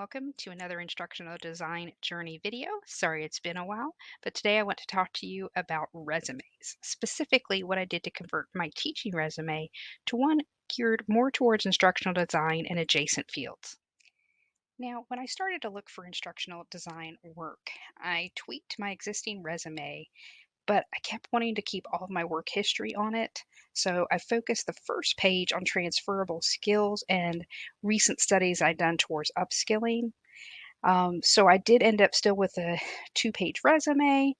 Welcome to another instructional design journey video. Sorry it's been a while, but today I want to talk to you about resumes, specifically what I did to convert my teaching resume to one geared more towards instructional design and adjacent fields. Now, when I started to look for instructional design work, I tweaked my existing resume, but I kept wanting to keep all of my work history on it. So I focused the first page on transferable skills and recent studies I'd done towards upskilling. So I did end up still with a two-page resume,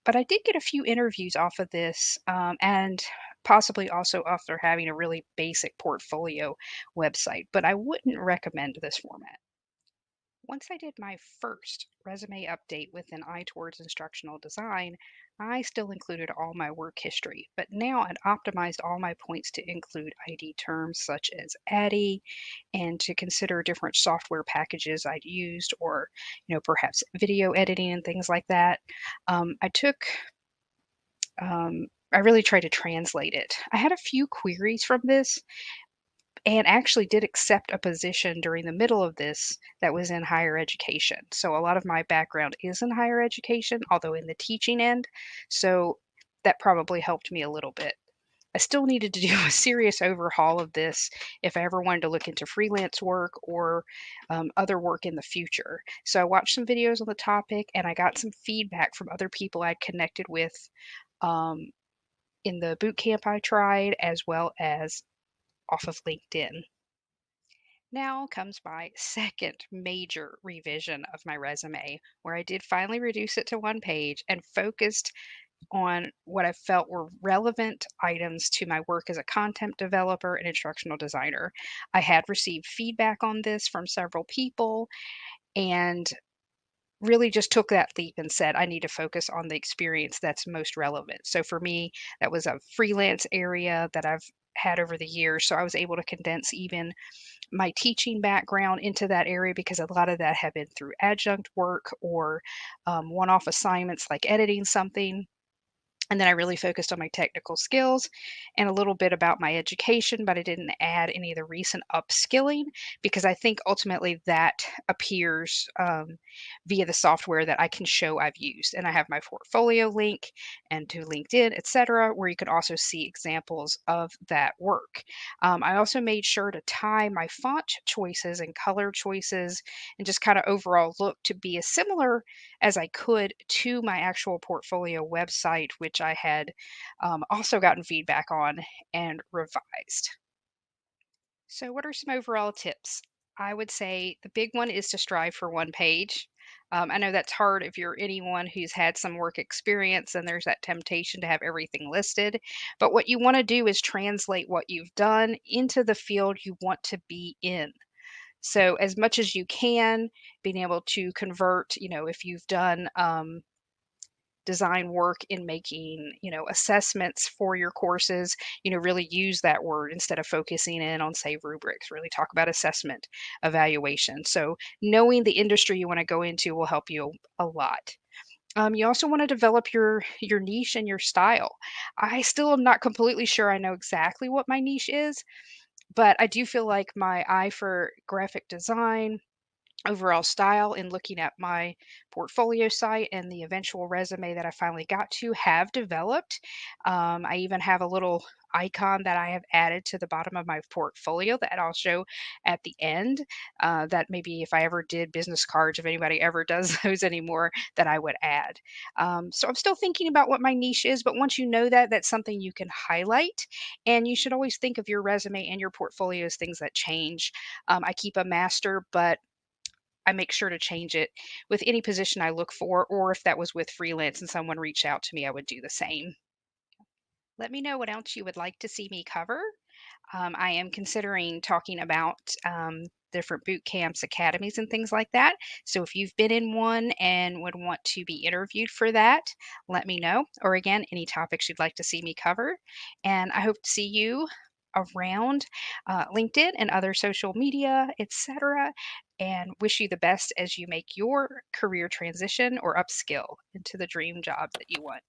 but I did get a few interviews off of this, and possibly also after having a really basic portfolio website. But I wouldn't recommend this format. Once I did my first resume update with an eye towards instructional design, I still included all my work history, but now I'd optimized all my points to include ID terms such as ADDIE and to consider different software packages I'd used or, perhaps video editing and things like that. I took I really tried to translate it. I had a few queries from this and actually did accept a position during the middle of this that was in higher education. So a lot of my background is in higher education, although in the teaching end. So that probably helped me a little bit. I still needed to do a serious overhaul of this if I ever wanted to look into freelance work or other work in the future. So I watched some videos on the topic and I got some feedback from other people I'd connected with um, in the boot camp I tried, as well as off of LinkedIn. Now comes my second major revision of my resume, where I did finally reduce it to one page and focused on what I felt were relevant items to my work as a content developer and instructional designer. I had received feedback on this from several people and really just took that leap and said, I need to focus on the experience that's most relevant. So for me, that was a freelance area that I've had over the years. So I was able to condense even my teaching background into that area because a lot of that had been through adjunct work or one off assignments like editing something. And then I really focused on my technical skills and a little bit about my education, but I didn't add any of the recent upskilling because I think ultimately that appears via the software that I can show I've used. And I have my portfolio link and to LinkedIn, etc., where you can also see examples of that work. I also made sure to tie my font choices and color choices and just kind of overall look to be as similar as I could to my actual portfolio website, which I had also gotten feedback on and revised. So, what are some overall tips? I would say the big one is to strive for one page. I know that's hard if you're anyone who's had some work experience and there's that temptation to have everything listed. But what you want to do is translate what you've done into the field you want to be in. So, as much as you can, being able to convert, if you've done design work in making, assessments for your courses, really use that word instead of focusing in on, say, rubrics, really talk about assessment evaluation. So knowing the industry you want to go into will help you a lot. You also want to develop your niche and your style. I still am not completely sure I know exactly what my niche is, but I do feel like my eye for graphic design, overall style, in looking at my portfolio site and the eventual resume that I finally got to have developed. I even have a little icon that I have added to the bottom of my portfolio that I'll show at the end. That maybe if I ever did business cards, if anybody ever does those anymore, that I would add. So I'm still thinking about what my niche is, but once you know that, that's something you can highlight. And you should always think of your resume and your portfolio as things that change. I keep a master, but I make sure to change it with any position I look for, or if that was with freelance and someone reached out to me, I would do the same. Let me know what else you would like to see me cover. I am considering talking about different boot camps, academies, and things like that. So if you've been in one and would want to be interviewed for that, let me know. Or again, any topics you'd like to see me cover. And I hope to see you around LinkedIn and other social media, etc. And wish you the best as you make your career transition or upskill into the dream job that you want.